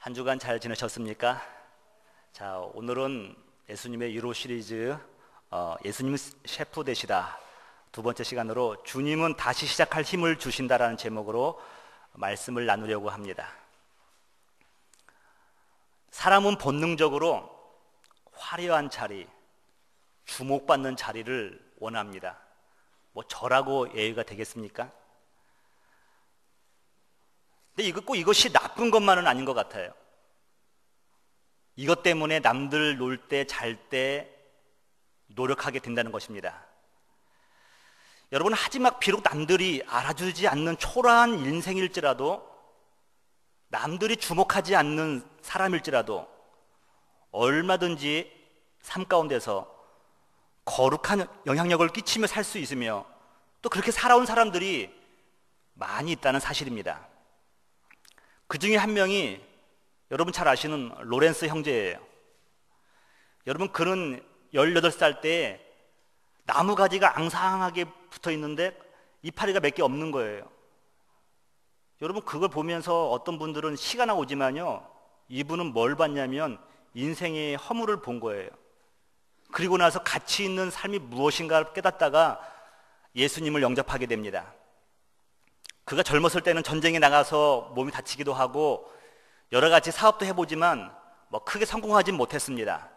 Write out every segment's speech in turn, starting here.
한 주간 잘 지내셨습니까? 자, 오늘은 예수님의 유로 시리즈 예수님 셰프 되시다 두 번째 시간으로 주님은 다시 시작할 힘을 주신다라는 제목으로 말씀을 나누려고 합니다. 사람은 본능적으로 화려한 자리, 주목받는 자리를 원합니다. 뭐 저라고 예의가 되겠습니까? 근데 꼭 이것이 나쁜 것만은 아닌 것 같아요. 이것 때문에 남들 놀 때, 잘 때 노력하게 된다는 것입니다. 여러분, 하지만 비록 남들이 알아주지 않는 초라한 인생일지라도, 남들이 주목하지 않는 사람일지라도 얼마든지 삶 가운데서 거룩한 영향력을 끼치며 살 수 있으며 또 그렇게 살아온 사람들이 많이 있다는 사실입니다. 그 중에 한 명이 여러분 잘 아시는 로렌스 형제예요. 여러분, 그는 18살 때 나무가지가 앙상하게 붙어 있는데 이파리가 몇 개 없는 거예요. 여러분, 그걸 보면서 어떤 분들은 시가 나오지만요, 이분은 뭘 봤냐면 인생의 허물을 본 거예요. 그리고 나서 가치 있는 삶이 무엇인가를 깨닫다가 예수님을 영접하게 됩니다. 그가 젊었을 때는 전쟁에 나가서 몸이 다치기도 하고 여러 가지 사업도 해보지만 크게 성공하진 못했습니다.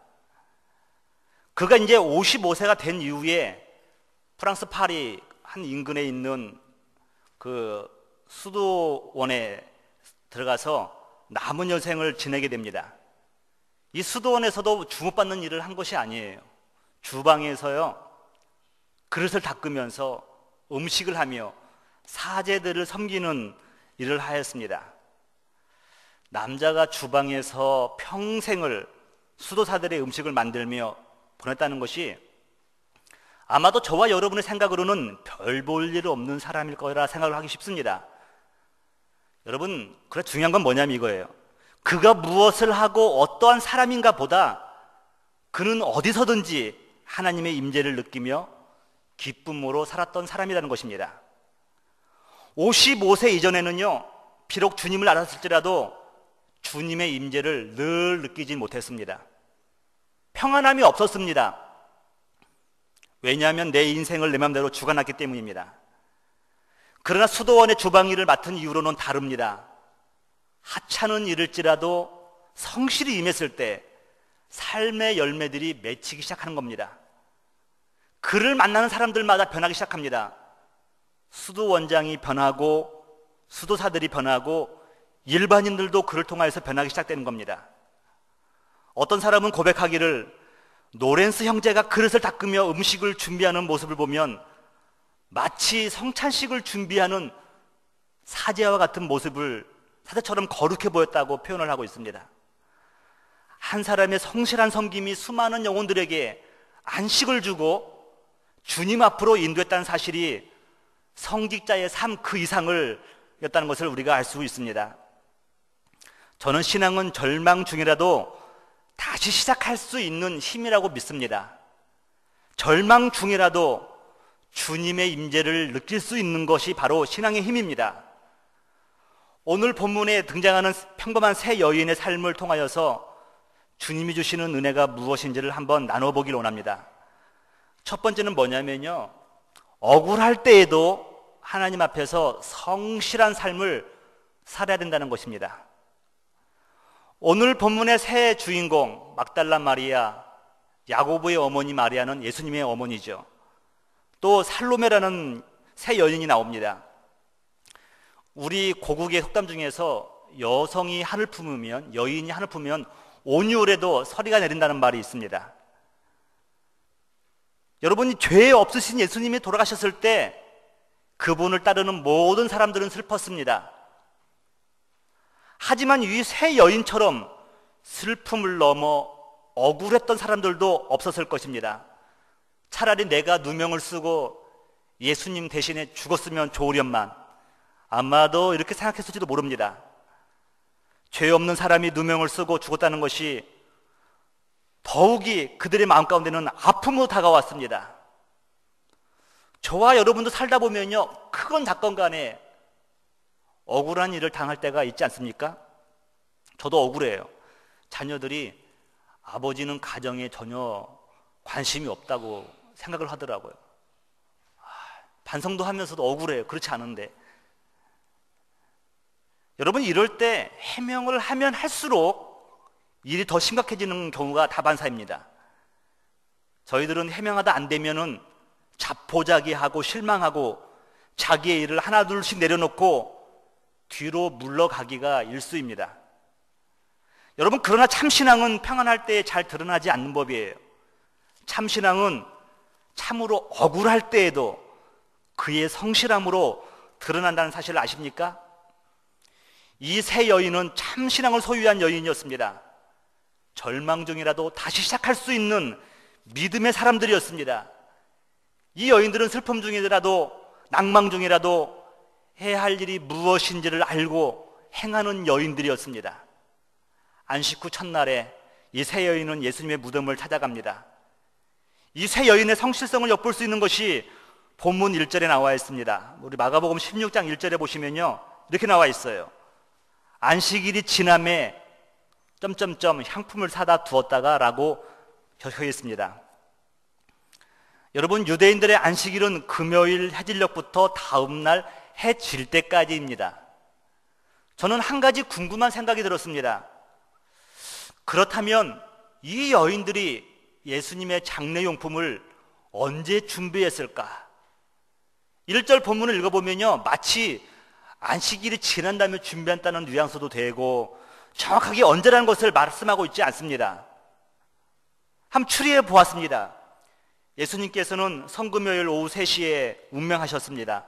그가 이제 55세가 된 이후에 프랑스 파리 한 인근에 있는 그 수도원에 들어가서 남은 여생을 지내게 됩니다. 이 수도원에서도 주목받는 일을 한 것이 아니에요. 주방에서요, 그릇을 닦으면서 음식을 하며 사제들을 섬기는 일을 하였습니다. 남자가 주방에서 평생을 수도사들의 음식을 만들며 보냈다는 것이 아마도 저와 여러분의 생각으로는 별 볼 일 없는 사람일 거라 생각을 하기 쉽습니다. 여러분, 그래 중요한 건 뭐냐면 이거예요. 그가 무엇을 하고 어떠한 사람인가 보다 그는 어디서든지 하나님의 임재를 느끼며 기쁨으로 살았던 사람이라는 것입니다. 55세 이전에는요, 비록 주님을 알았을지라도 주님의 임재를 늘 느끼지 못했습니다. 평안함이 없었습니다. 왜냐하면 내 인생을 내 맘대로 주관했기 때문입니다. 그러나 수도원의 주방 일을 맡은 이후로는 다릅니다. 하찮은 일일지라도 성실히 임했을 때 삶의 열매들이 맺히기 시작하는 겁니다. 그를 만나는 사람들마다 변하기 시작합니다. 수도원장이 변하고 수도사들이 변하고 일반인들도 그를 통하여서 변하기 시작되는 겁니다. 어떤 사람은 고백하기를 로렌스 형제가 그릇을 닦으며 음식을 준비하는 모습을 보면 마치 성찬식을 준비하는 사제와 같은 모습을 사제처럼 거룩해 보였다고 표현을 하고 있습니다. 한 사람의 성실한 섬김이 수많은 영혼들에게 안식을 주고 주님 앞으로 인도했다는 사실이 성직자의 삶 그 이상을 였다는 것을 우리가 알 수 있습니다. 저는 신앙은 절망 중이라도 다시 시작할 수 있는 힘이라고 믿습니다. 절망 중이라도 주님의 임재를 느낄 수 있는 것이 바로 신앙의 힘입니다. 오늘 본문에 등장하는 평범한 세 여인의 삶을 통하여서 주님이 주시는 은혜가 무엇인지를 한번 나눠보길 원합니다. 첫 번째는 뭐냐면요, 억울할 때에도 하나님 앞에서 성실한 삶을 살아야 된다는 것입니다. 오늘 본문의 세 주인공 막달라 마리아, 야고보의 어머니 마리아는 예수님의 어머니죠. 또 살로메라는 세 여인이 나옵니다. 우리 고국의 속담 중에서 여성이 한을 품으면, 여인이 한을 품으면 온유울에도 서리가 내린다는 말이 있습니다. 여러분이 죄 없으신 예수님이 돌아가셨을 때 그분을 따르는 모든 사람들은 슬펐습니다. 하지만 이 세 여인처럼 슬픔을 넘어 억울했던 사람들도 없었을 것입니다. 차라리 내가 누명을 쓰고 예수님 대신에 죽었으면 좋으련만, 아마도 이렇게 생각했을지도 모릅니다. 죄 없는 사람이 누명을 쓰고 죽었다는 것이 더욱이 그들의 마음 가운데는 아픔으로 다가왔습니다. 저와 여러분도 살다 보면요, 크건 작건 간에 억울한 일을 당할 때가 있지 않습니까? 저도 억울해요. 자녀들이 아버지는 가정에 전혀 관심이 없다고 생각을 하더라고요. 반성도 하면서도 억울해요. 그렇지 않은데. 여러분, 이럴 때 해명을 하면 할수록 일이 더 심각해지는 경우가 다반사입니다. 저희들은 해명하다 안 되면은 자포자기하고 실망하고 자기의 일을 하나 둘씩 내려놓고 뒤로 물러가기가 일쑤입니다. 여러분, 그러나 참신앙은 평안할 때 잘 드러나지 않는 법이에요. 참신앙은 참으로 억울할 때에도 그의 성실함으로 드러난다는 사실을 아십니까? 이 세 여인은 참신앙을 소유한 여인이었습니다. 절망 중이라도 다시 시작할 수 있는 믿음의 사람들이었습니다. 이 여인들은 슬픔 중이라도 낭망 중이라도 해야 할 일이 무엇인지를 알고 행하는 여인들이었습니다. 안식 후 첫날에 이 세 여인은 예수님의 무덤을 찾아갑니다. 이 세 여인의 성실성을 엿볼 수 있는 것이 본문 1절에 나와 있습니다. 우리 마가복음 16장 1절에 보시면요, 이렇게 나와 있어요. 안식일이 지남에 향품을 사다 두었다가 라고 적혀 있습니다. 여러분, 유대인들의 안식일은 금요일 해질녘부터 다음날 해 질 때까지입니다. 저는 한 가지 궁금한 생각이 들었습니다. 그렇다면 이 여인들이 예수님의 장례용품을 언제 준비했을까? 1절 본문을 읽어보면요, 마치 안식일이 지난 다음에 준비한다는 뉘앙스도 되고 정확하게 언제라는 것을 말씀하고 있지 않습니다. 한번 추리해 보았습니다. 예수님께서는 성금요일 오후 3시에 운명하셨습니다.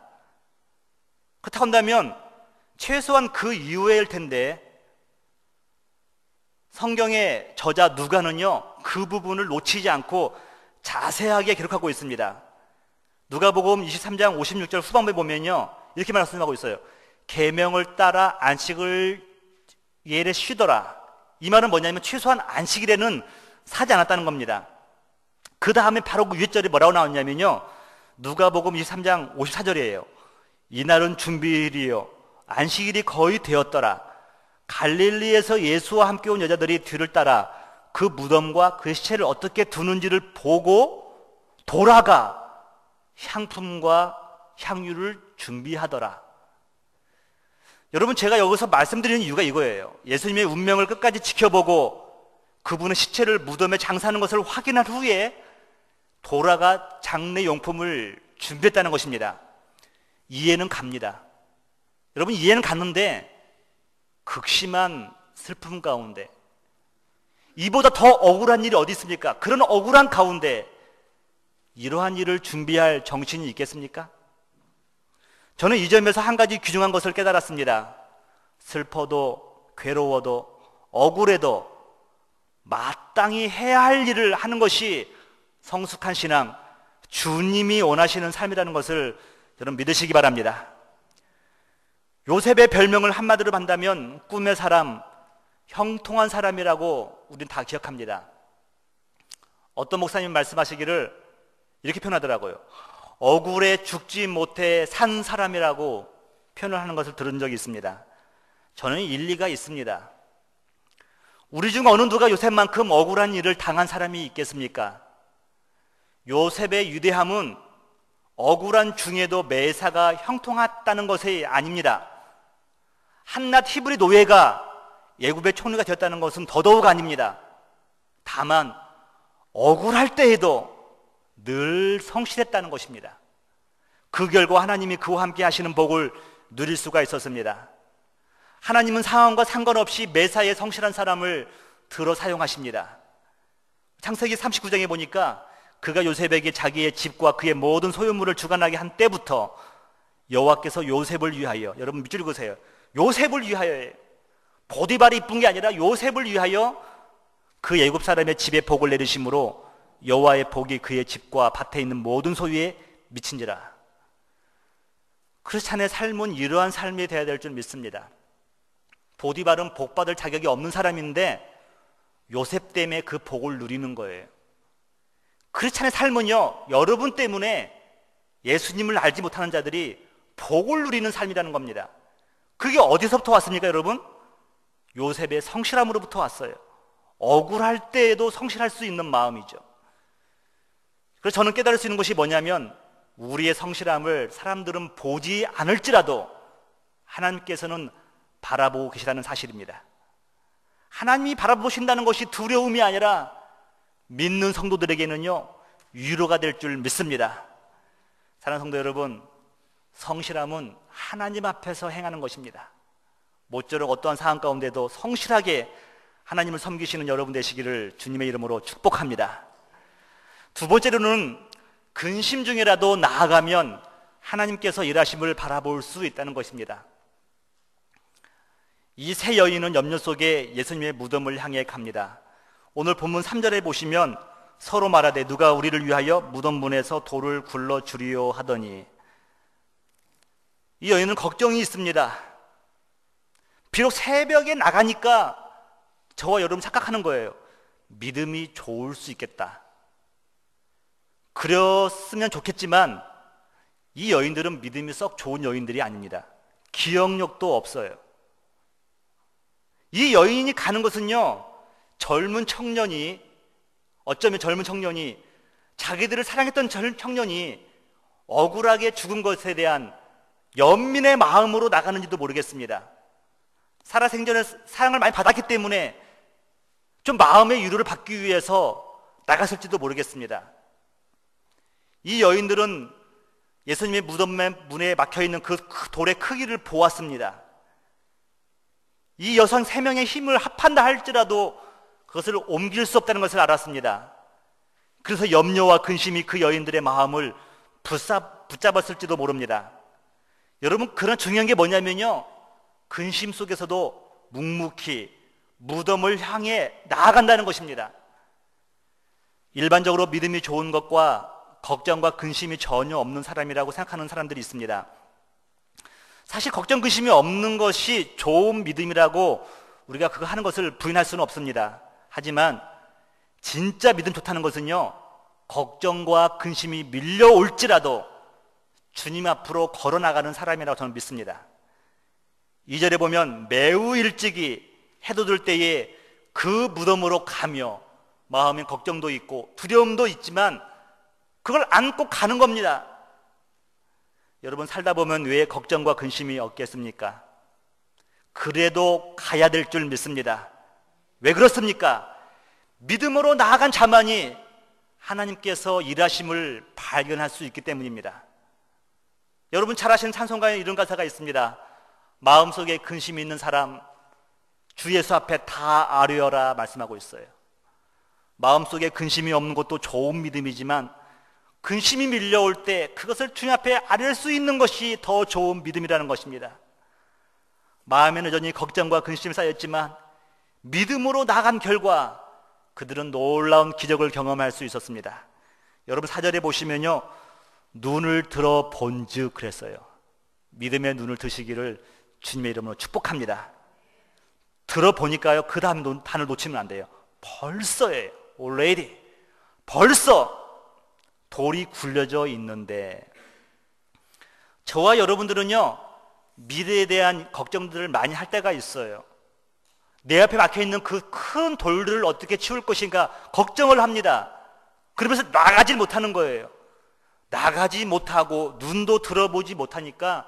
그렇다고 한다면 최소한 그 이후일 텐데, 성경의 저자 누가는요, 그 부분을 놓치지 않고 자세하게 기록하고 있습니다. 누가복음 23장 56절 후반부에 보면요, 이렇게 말씀하고 있어요. 계명을 따라 안식을 예래 쉬더라. 이 말은 뭐냐면 최소한 안식일에는 사지 않았다는 겁니다. 그 다음에 바로 그 위에 절이 뭐라고 나왔냐면요, 누가복음 23장 54절이에요. 이날은 준비일이요, 안식일이 거의 되었더라. 갈릴리에서 예수와 함께 온 여자들이 뒤를 따라 그 무덤과 그 시체를 어떻게 두는지를 보고 돌아가 향품과 향유를 준비하더라. 여러분, 제가 여기서 말씀드리는 이유가 이거예요. 예수님의 운명을 끝까지 지켜보고 그분의 시체를 무덤에 장사하는 것을 확인한 후에 돌아가 장례용품을 준비했다는 것입니다. 이해는 갑니다. 여러분, 이해는 갔는데 극심한 슬픔 가운데, 이보다 더 억울한 일이 어디 있습니까? 그런 억울한 가운데 이러한 일을 준비할 정신이 있겠습니까? 저는 이 점에서 한 가지 귀중한 것을 깨달았습니다. 슬퍼도 괴로워도 억울해도 마땅히 해야 할 일을 하는 것이 성숙한 신앙, 주님이 원하시는 삶이라는 것을 여러분 믿으시기 바랍니다. 요셉의 별명을 한마디로 한다면 꿈의 사람, 형통한 사람이라고 우리는 다 기억합니다. 어떤 목사님 말씀하시기를 이렇게 표현하더라고요. 억울해 죽지 못해 산 사람이라고 표현을 하는 것을 들은 적이 있습니다. 저는 일리가 있습니다. 우리 중 어느 누가 요셉만큼 억울한 일을 당한 사람이 있겠습니까? 요셉의 유대함은 억울한 중에도 매사가 형통했다는 것이 아닙니다. 한낱 히브리 노예가 애굽의 총리가 되었다는 것은 더더욱 아닙니다. 다만 억울할 때에도 늘 성실했다는 것입니다. 그 결과 하나님이 그와 함께 하시는 복을 누릴 수가 있었습니다. 하나님은 상황과 상관없이 매사에 성실한 사람을 들어 사용하십니다. 창세기 39장에 보니까 그가 요셉에게 자기의 집과 그의 모든 소유물을 주관하게 한 때부터 여호와께서 요셉을 위하여, 여러분 밑줄 그으세요. 요셉을 위하여, 보디발이 이쁜 게 아니라 요셉을 위하여 그 애굽 사람의 집에 복을 내리심으로 여호와의 복이 그의 집과 밭에 있는 모든 소유에 미친지라. 크리스찬의 삶은 이러한 삶이 되어야 될 줄 믿습니다. 보디발은 복받을 자격이 없는 사람인데 요셉 때문에 그 복을 누리는 거예요. 크리스찬의 삶은요, 여러분 때문에 예수님을 알지 못하는 자들이 복을 누리는 삶이라는 겁니다. 그게 어디서부터 왔습니까, 여러분? 요셉의 성실함으로부터 왔어요. 억울할 때에도 성실할 수 있는 마음이죠. 그래서 저는 깨달을 수 있는 것이 뭐냐면 우리의 성실함을 사람들은 보지 않을지라도 하나님께서는 바라보고 계시다는 사실입니다. 하나님이 바라보신다는 것이 두려움이 아니라 믿는 성도들에게는요 위로가 될 줄 믿습니다. 사랑하는 성도 여러분, 성실함은 하나님 앞에서 행하는 것입니다. 모쪼록 어떠한 상황 가운데도 성실하게 하나님을 섬기시는 여러분 되시기를 주님의 이름으로 축복합니다. 두 번째로는 근심 중이라도 나아가면 하나님께서 일하심을 바라볼 수 있다는 것입니다. 이 세 여인은 염려 속에 예수님의 무덤을 향해 갑니다. 오늘 본문 3절에 보시면 서로 말하되 누가 우리를 위하여 무덤 문에서 돌을 굴러 주리요 하더니, 이 여인은 걱정이 있습니다. 비록 새벽에 나가니까 저와 여러분 착각하는 거예요. 믿음이 좋을 수 있겠다. 그랬으면 좋겠지만 이 여인들은 믿음이 썩 좋은 여인들이 아닙니다. 기억력도 없어요. 이 여인이 가는 것은요, 어쩌면 젊은 청년이 자기들을 사랑했던 청년이 억울하게 죽은 것에 대한 연민의 마음으로 나가는지도 모르겠습니다. 살아생전에 사랑을 많이 받았기 때문에 좀 마음의 위로를 받기 위해서 나갔을지도 모르겠습니다. 이 여인들은 예수님의 무덤 문에 막혀있는 그 돌의 크기를 보았습니다. 이 여성 3명의 힘을 합한다 할지라도 그것을 옮길 수 없다는 것을 알았습니다. 그래서 염려와 근심이 그 여인들의 마음을 붙잡았을지도 모릅니다. 여러분, 그런 중요한 게 뭐냐면요, 근심 속에서도 묵묵히 무덤을 향해 나아간다는 것입니다. 일반적으로 믿음이 좋은 것과 걱정과 근심이 전혀 없는 사람이라고 생각하는 사람들이 있습니다. 사실 걱정, 근심이 없는 것이 좋은 믿음이라고 우리가 그거 하는 것을 부인할 수는 없습니다. 하지만 진짜 믿음 좋다는 것은요, 걱정과 근심이 밀려올지라도 주님 앞으로 걸어나가는 사람이라고 저는 믿습니다. 2절에 보면 매우 일찍이 해도 들 때에 그 무덤으로 가며 마음에 걱정도 있고 두려움도 있지만 그걸 안고 가는 겁니다. 여러분, 살다 보면 왜 걱정과 근심이 없겠습니까? 그래도 가야 될 줄 믿습니다. 왜 그렇습니까? 믿음으로 나아간 자만이 하나님께서 일하심을 발견할 수 있기 때문입니다. 여러분 잘 아시는 찬송가에 이런 가사가 있습니다. 마음속에 근심이 있는 사람 주 예수 앞에 다 아뢰어라 말씀하고 있어요. 마음속에 근심이 없는 것도 좋은 믿음이지만 근심이 밀려올 때 그것을 주님 앞에 아뢰을 수 있는 것이 더 좋은 믿음이라는 것입니다. 마음에는 여전히 걱정과 근심이 쌓였지만 믿음으로 나간 결과 그들은 놀라운 기적을 경험할 수 있었습니다. 여러분 4절에 보시면요, 눈을 들어 본즉 그랬어요. 믿음의 눈을 드시기를 주님의 이름으로 축복합니다. 들어보니까요, 그 다음 단을 놓치면 안 돼요. 벌써예요. already. 벌써 돌이 굴려져 있는데, 저와 여러분들은요, 미래에 대한 걱정들을 많이 할 때가 있어요. 내 앞에 막혀있는 그 큰 돌들을 어떻게 치울 것인가 걱정을 합니다. 그러면서 나가지 못하는 거예요. 나가지 못하고 눈도 들어보지 못하니까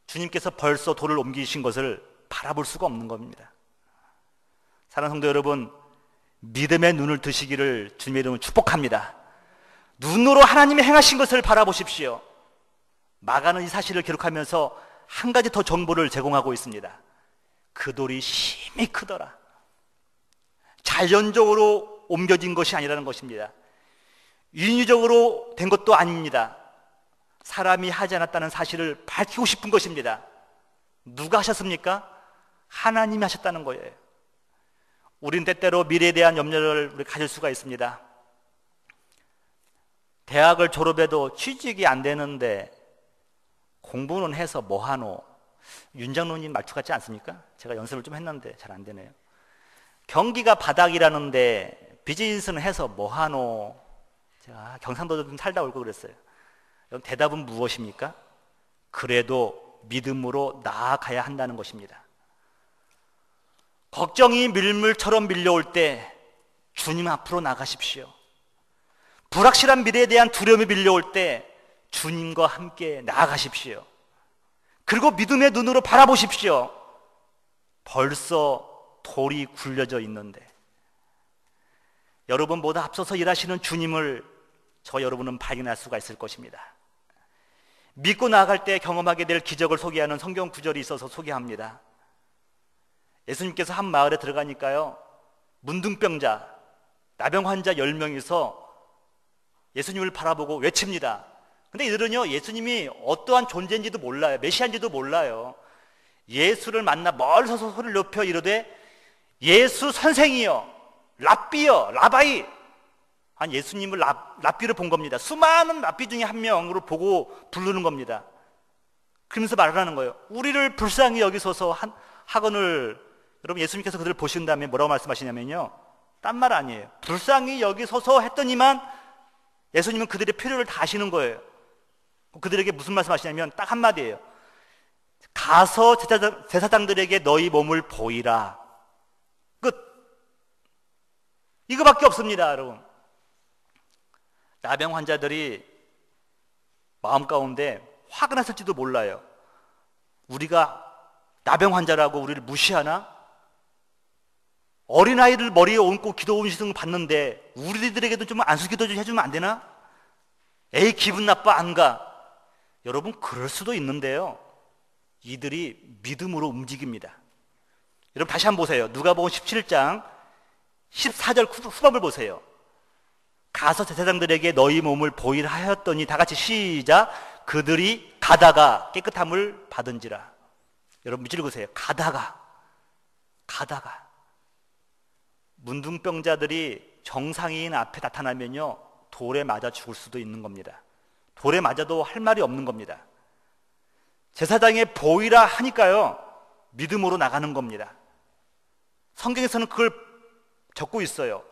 주님께서 벌써 돌을 옮기신 것을 바라볼 수가 없는 겁니다. 사랑하는 성도 여러분, 믿음의 눈을 드시기를 주님의 이름으로 축복합니다. 눈으로 하나님이 행하신 것을 바라보십시오. 마가는 이 사실을 기록하면서 한 가지 더 정보를 제공하고 있습니다. 그 돌이 심히 크더라. 자연적으로 옮겨진 것이 아니라는 것입니다. 인위적으로 된 것도 아닙니다. 사람이 하지 않았다는 사실을 밝히고 싶은 것입니다. 누가 하셨습니까? 하나님이 하셨다는 거예요. 우린 때때로 미래에 대한 염려를 우리 가질 수가 있습니다. 대학을 졸업해도 취직이 안 되는데 공부는 해서 뭐하노? 윤장로님 말투 같지 않습니까? 제가 연습을 좀 했는데 잘 안 되네요. 경기가 바닥이라는데 비즈니스는 해서 뭐하노? 제가 경상도도 좀 살다 올 거 그랬어요. 그럼 대답은 무엇입니까? 그래도 믿음으로 나아가야 한다는 것입니다. 걱정이 밀물처럼 밀려올 때 주님 앞으로 나가십시오. 불확실한 미래에 대한 두려움이 밀려올 때 주님과 함께 나아가십시오. 그리고 믿음의 눈으로 바라보십시오. 벌써 돌이 굴려져 있는데 여러분보다 앞서서 일하시는 주님을 저 여러분은 발견할 수가 있을 것입니다. 믿고 나아갈 때 경험하게 될 기적을 소개하는 성경 구절이 있어서 소개합니다. 예수님께서 한 마을에 들어가니까요, 문둥병자, 나병 환자 10명이서 예수님을 바라보고 외칩니다. 근데 이들은요, 예수님이 어떠한 존재인지도 몰라요. 메시아인지도 몰라요. 예수를 만나 멀리서 소리를 높여 이르되 예수 선생이여, 랍비여, 라바이. 한 예수님을 랍비를 본 겁니다. 수많은 랍비 중에 한 명으로 보고 부르는 겁니다. 그러면서 말을 하는 거예요. 우리를 불쌍히 여기소서 하거늘. 여러분, 예수님께서 그들을 보신 다음에 뭐라고 말씀하시냐면요, 딴 말 아니에요. 불쌍히 여기소서 했더니만 예수님은 그들의 필요를 다 아시는 거예요. 그들에게 무슨 말씀하시냐면 딱 한마디예요. 가서 제사장들에게 너희 몸을 보이라. 끝. 이거밖에 없습니다, 여러분. 나병 환자들이 마음 가운데 화가 났을지도 몰라요. 우리가 나병 환자라고 우리를 무시하나? 어린아이를 머리에 얹고 기도 음식을 받는데 우리들에게도 좀 안수기도 좀 해주면 안 되나? 에이, 기분 나빠, 안 가. 여러분, 그럴 수도 있는데요, 이들이 믿음으로 움직입니다. 여러분, 다시 한번 보세요. 누가복음 17장 14절 후반을 보세요. 가서 제사장들에게 너희 몸을 보이라 하였더니, 다 같이 시작. 그들이 가다가 깨끗함을 받은지라. 여러분, 밑줄 그으세요. 가다가. 문둥병자들이 정상인 앞에 나타나면요, 돌에 맞아 죽을 수도 있는 겁니다. 돌에 맞아도 할 말이 없는 겁니다. 제사장에 보이라 하니까요, 믿음으로 나가는 겁니다. 성경에서는 그걸 적고 있어요.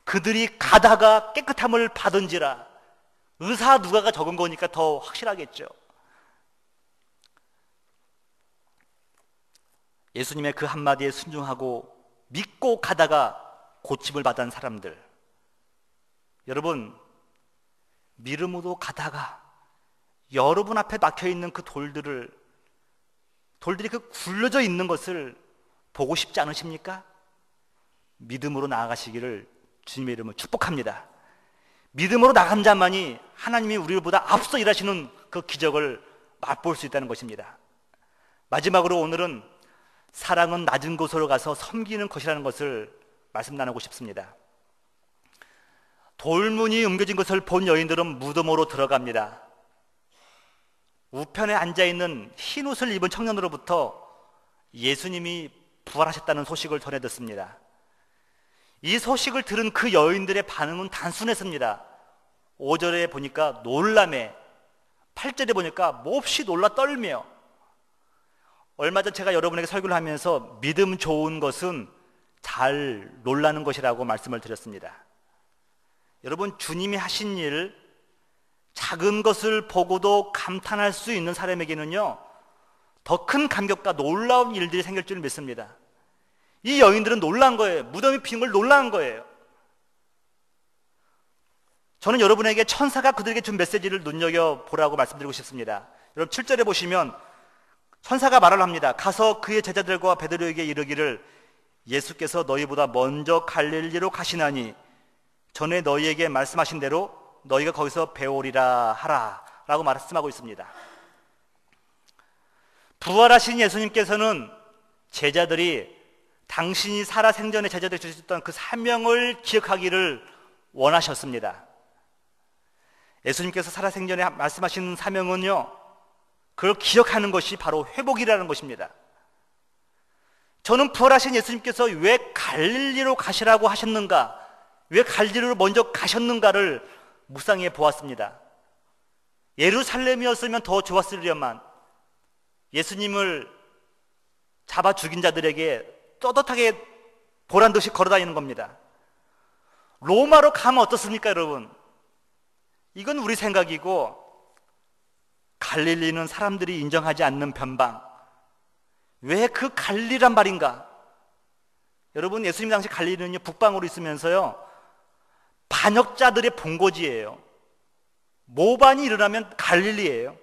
그들이 가다가 깨끗함을 받은지라. 의사 누가가 적은 거니까 더 확실하겠죠. 예수님의 그 한마디에 순종하고 믿고 가다가 고침을 받은 사람들, 여러분, 믿음으로 가다가 여러분 앞에 막혀있는 그 돌들이 그 굴러져 있는 것을 보고 싶지 않으십니까? 믿음으로 나아가시기를 주님의 이름으로 축복합니다. 믿음으로 나간 자만이 하나님이 우리보다 앞서 일하시는 그 기적을 맛볼 수 있다는 것입니다. 마지막으로 오늘은 사랑은 낮은 곳으로 가서 섬기는 것이라는 것을 말씀 나누고 싶습니다. 돌문이 옮겨진 것을 본 여인들은 무덤으로 들어갑니다. 우편에 앉아있는 흰 옷을 입은 청년으로부터 예수님이 부활하셨다는 소식을 전해 듣습니다. 이 소식을 들은 그 여인들의 반응은 단순했습니다. 5절에 보니까 놀라매, 8절에 보니까 몹시 놀라 떨며. 얼마 전 제가 여러분에게 설교를 하면서 믿음 좋은 것은 잘 놀라는 것이라고 말씀을 드렸습니다. 여러분, 주님이 하신 일, 작은 것을 보고도 감탄할 수 있는 사람에게는요, 더 큰 감격과 놀라운 일들이 생길 줄 믿습니다. 이 여인들은 놀란 거예요. 무덤이 빈 걸 놀란 거예요. 저는 여러분에게 천사가 그들에게 준 메시지를 눈여겨보라고 말씀드리고 싶습니다. 여러분, 7절에 보시면 천사가 말을 합니다. 가서 그의 제자들과 베드로에게 이르기를 예수께서 너희보다 먼저 갈릴리로 가시나니 전에 너희에게 말씀하신 대로 너희가 거기서 배우리라 하라 라고 말씀하고 있습니다. 부활하신 예수님께서는 제자들이 당신이 살아생전에 제자들이 주셨던 그 사명을 기억하기를 원하셨습니다. 예수님께서 살아생전에 말씀하신 사명은요, 그걸 기억하는 것이 바로 회복이라는 것입니다. 저는 부활하신 예수님께서 왜 갈릴리로 가시라고 하셨는가, 왜 갈릴리로 먼저 가셨는가를 묵상해 보았습니다. 예루살렘이었으면 더 좋았으려만 예수님을 잡아 죽인 자들에게 떳떳하게 보란듯이 걸어다니는 겁니다. 로마로 가면 어떻습니까, 여러분? 이건 우리 생각이고, 갈릴리는 사람들이 인정하지 않는 변방. 왜 그 갈릴리란 말인가? 여러분, 예수님 당시 갈릴리는요, 북방으로 있으면서요, 반역자들의 본거지예요. 모반이 일어나면 갈릴리예요.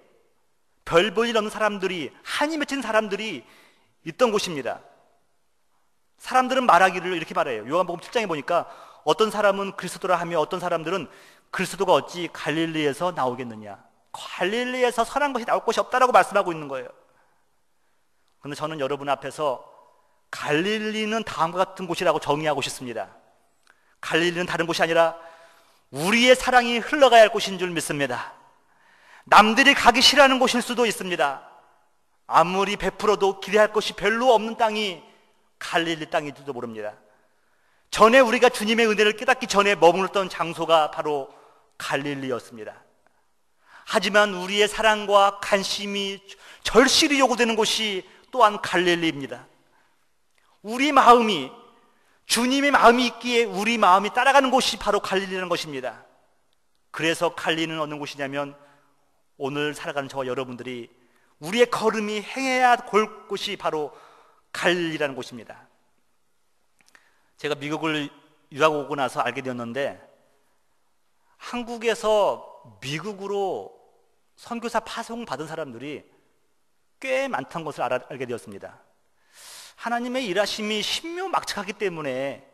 별 볼 일 없는 사람들이, 한이 맺힌 사람들이 있던 곳입니다. 사람들은 말하기를 이렇게 말해요. 요한복음 7장에 보니까 어떤 사람은 그리스도라 하며 어떤 사람들은 그리스도가 어찌 갈릴리에서 나오겠느냐, 갈릴리에서 선한 것이 나올 것이 없다라고 말씀하고 있는 거예요. 그런데 저는 여러분 앞에서 갈릴리는 다음과 같은 곳이라고 정의하고 싶습니다. 갈릴리는 다른 곳이 아니라 우리의 사랑이 흘러가야 할 곳인 줄 믿습니다. 남들이 가기 싫어하는 곳일 수도 있습니다. 아무리 베풀어도 기대할 것이 별로 없는 땅이 갈릴리 땅일지도 모릅니다. 전에 우리가 주님의 은혜를 깨닫기 전에 머물렀던 장소가 바로 갈릴리였습니다. 하지만 우리의 사랑과 관심이 절실히 요구되는 곳이 또한 갈릴리입니다. 우리 마음이, 주님의 마음이 있기에 우리 마음이 따라가는 곳이 바로 갈릴리라는 것입니다. 그래서 갈릴리는 어느 곳이냐면 오늘 살아가는 저와 여러분들이 우리의 걸음이 행해야 볼 곳이 바로 갈릴리라는 곳입니다. 제가 미국을 유학 오고 나서 알게 되었는데, 한국에서 미국으로 선교사 파송 받은 사람들이 꽤 많다는 것을 알게 되었습니다. 하나님의 일하심이 신묘막측하기 때문에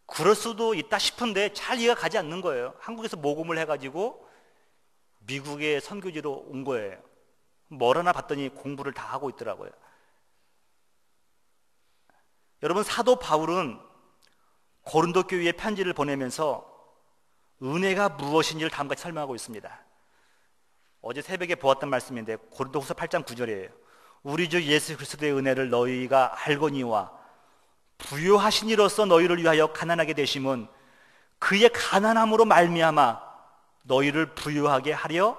그럴 수도 있다 싶은데 잘 이해가 가지 않는 거예요. 한국에서 모금을 해가지고 미국의 선교지로 온 거예요. 뭘 하나 봤더니 공부를 다 하고 있더라고요. 여러분, 사도 바울은 고린도 교회에 편지를 보내면서 은혜가 무엇인지를 다음같이 설명하고 있습니다. 어제 새벽에 보았던 말씀인데 고린도후서 8장 9절이에요. 우리 주 예수 그리스도의 은혜를 너희가 알거니와 부요하신 이로써 너희를 위하여 가난하게 되심은 그의 가난함으로 말미암아 너희를 부요하게 하려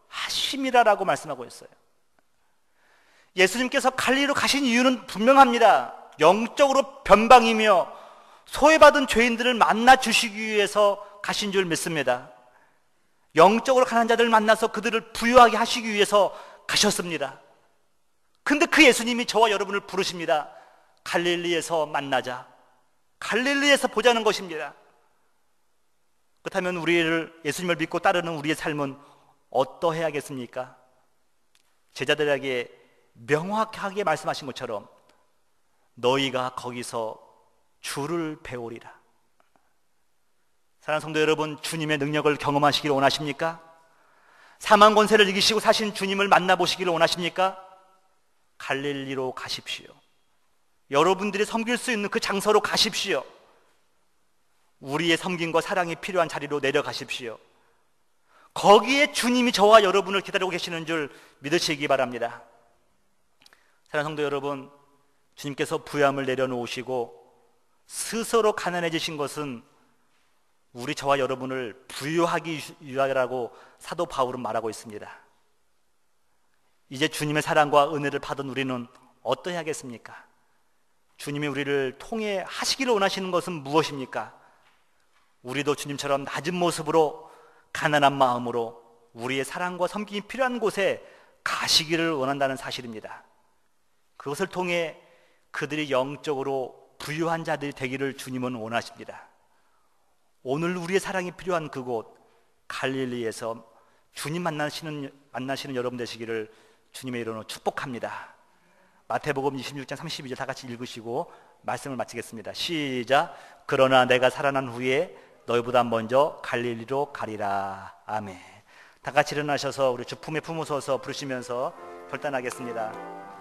하심이라라고 말씀하고 있어요. 예수님께서 갈릴리로 가신 이유는 분명합니다. 영적으로 변방이며 소외받은 죄인들을 만나 주시기 위해서 가신 줄 믿습니다. 영적으로 가난한 자들을 만나서 그들을 부유하게 하시기 위해서 가셨습니다. 근데 그 예수님이 저와 여러분을 부르십니다. 갈릴리에서 만나자, 갈릴리에서 보자는 것입니다. 그렇다면 우리를, 예수님을 믿고 따르는 우리의 삶은 어떠해야겠습니까? 제자들에게 명확하게 말씀하신 것처럼 너희가 거기서 주를 배우리라. 사랑하는 성도 여러분, 주님의 능력을 경험하시기를 원하십니까? 사망 권세를 이기시고 사신 주님을 만나보시기를 원하십니까? 갈릴리로 가십시오. 여러분들이 섬길 수 있는 그 장소로 가십시오. 우리의 섬김과 사랑이 필요한 자리로 내려가십시오. 거기에 주님이 저와 여러분을 기다리고 계시는 줄 믿으시기 바랍니다. 사랑하는 성도 여러분, 주님께서 부요함을 내려놓으시고 스스로 가난해지신 것은 우리 저와 여러분을 부유하기 위하여라고 사도 바울은 말하고 있습니다. 이제 주님의 사랑과 은혜를 받은 우리는 어떠해야겠습니까? 주님이 우리를 통해 하시기를 원하시는 것은 무엇입니까? 우리도 주님처럼 낮은 모습으로 가난한 마음으로 우리의 사랑과 섬김이 필요한 곳에 가시기를 원한다는 사실입니다. 그것을 통해 그들이 영적으로 부유한 자들이 되기를 주님은 원하십니다. 오늘 우리의 사랑이 필요한 그곳 갈릴리에서 주님 만나시는 여러분 되시기를 주님의 이름으로 축복합니다. 마태복음 26장 32절 다 같이 읽으시고 말씀을 마치겠습니다. 시작. 그러나 내가 살아난 후에 너희보다 먼저 갈릴리로 가리라. 아멘. 다 같이 일어나셔서 우리 주 품에 품으셔서 부르시면서 결단하겠습니다.